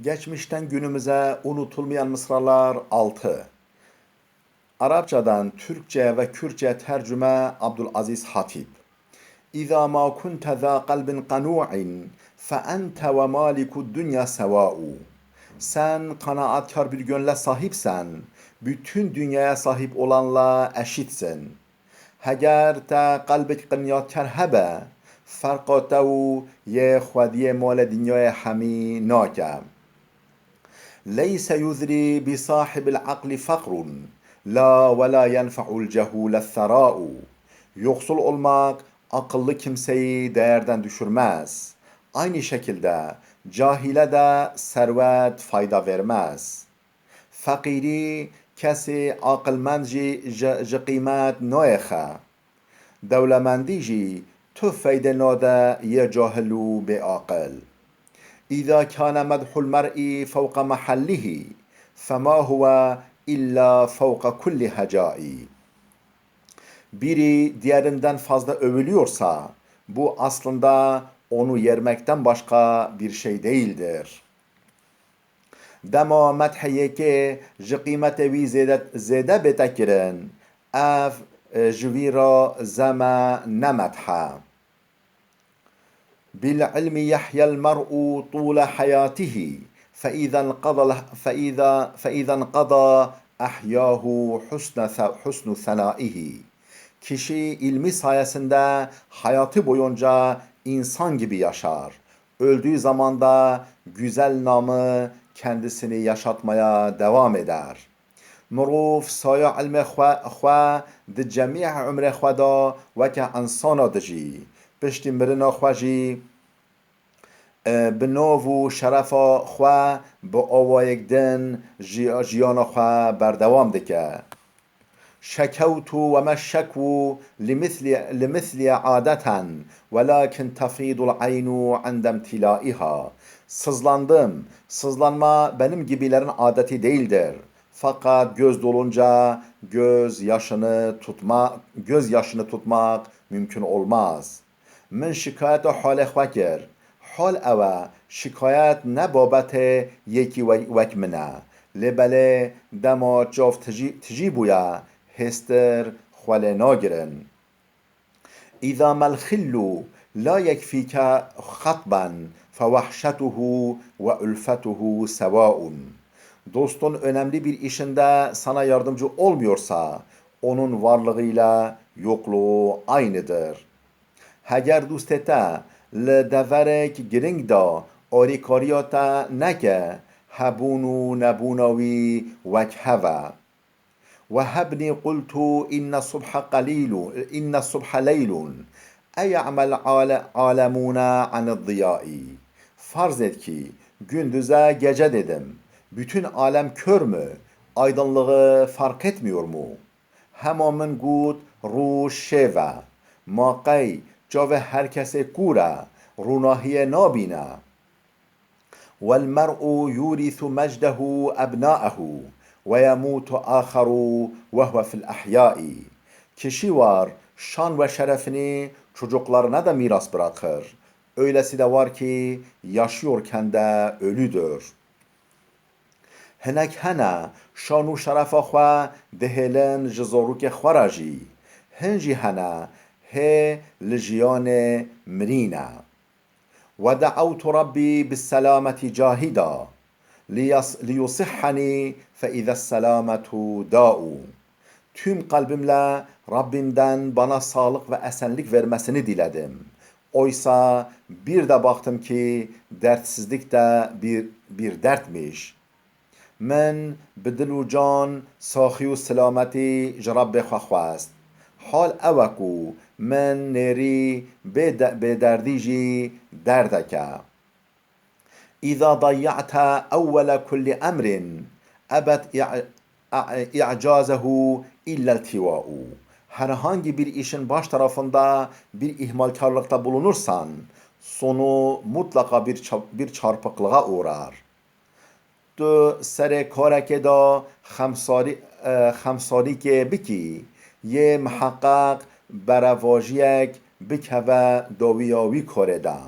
Geçmişten günümüze unutulmayan mısralar 6. Arapçadan Türkçe ve Kürtçe tercüme Abdülaziz Hatip. İza ma kunte za kalbin kanu'in fe ente ve malikud dünya sevâ'u. Sen kanaatkar bir gönle sahipsen, bütün dünyaya sahip olanla eşitsin. Heger te kalbek qinyatkar hebe, farqa te u ye xwediye mal dünyaya hemî nake. ليس يذري بصاحب العقل فقر la ve la yenfa'ul cehule therâ'u. Yoksul olmak akıllı kimseyi değerden düşürmez. Aynı şekilde cahile de servet fayda vermez. Fakiri kesi akılmend ji kıymet nayexe. Devlemendi jî tu feyde nade ye cahil û beakıl. إذا كان مدح المرء فوق محله فما هو إلا فوق كل هجاء. Biri diğerinden fazla övülüyorsa bu aslında onu yermekten başka bir şey değildir. Dema medhiye ki ji kıymete wî zêde bêtekirin ev ji wî ra zeme nemedhe. بالعلم يحيا المرء طول حياته فإذا انقضى أحياه حسن ثنائه. Kişi ilmi sayesinde hayatı boyunca insan gibi yaşar. Öldüğü zaman da güzel namı kendisini yaşatmaya devam eder. Muruf saya ilmi xwe di cemî umre xwe da weke insana dijî. Piştî mirina xwe jî bi nav û şerefa xwe bi awayek din jiyana xwe berdewam dike. شكوت وما الشكو لمثل عادة ولكن تفيض العين عند امتلائها. Sızlandım. Sızlanma benim gibilerin adeti değildir. Fakat göz dolunca göz yaşını tutmak mümkün olmaz. Min şikayet hal xwekir. Hal eve şikayet ne babete yeki vek mine. Lebele dema çav tجی buya هستر خول ناگرن. إذا ما الخل لا يكفيك خطبا فوحشته وألفته سواء. Dostun önemli bir işinde sana yardımcı olmuyorsa onun varlığıyla yokluğu aynıdır. Heger dostete le deverek giring da arikariyata neke hebunu nebunavi vekheve. وهبني قلت إن الصبح ليل أيعمل عالمون عن الضياء. Farz et ki gündüze gece dedim. Bütün alem kör mü? Aydınlığı fark etmiyor mu? Hema min gut ru şeve. Maqay cave herkese kura. Runahiye nabine. Vel mer'u yurithu mecdehu ebnâehu. وَيَمُوتُ آخَرُ وَهُوَ فِي الْأَحْيَاءِ. Kişi var, şan ve şerefini çocuklarına da miras bırakır. Öylesi de var ki yaşıyorken de ölüdür. Hinek hene şan ve şerefa xwe dihêlin ji zarokê xwe re jî. Hin jî hene hê li jiyanê mirîne. وَدَعَوْتُ رَبِّي بِالسَّلَامَةِ جَاهِدًا لِيُصِحَّنِي فَإِذَا السَّلَامَةُ دَاءُ. Tüm kalbimle Rabbimden bana sağlık ve esenlik vermesini diledim. Oysa bir de baktım ki dertsizlik de bir dertmiş. Men bi dil û can saxî û selameti ji Rabbê xwe xwest. Hal ew ku min nêrî bêderdî jî derdeke. إذا ضيعت أول كل أمر أبت إعجازه إلا التواء. Herhangi bir işin baş tarafında bir ihmalkarlıkta bulunursan sonu mutlaka bir çarpıklığa uğrar. Tu sere kareke da xemsari ke biki ye muhakkak beravajiyek bikeve dawiyawi kore da.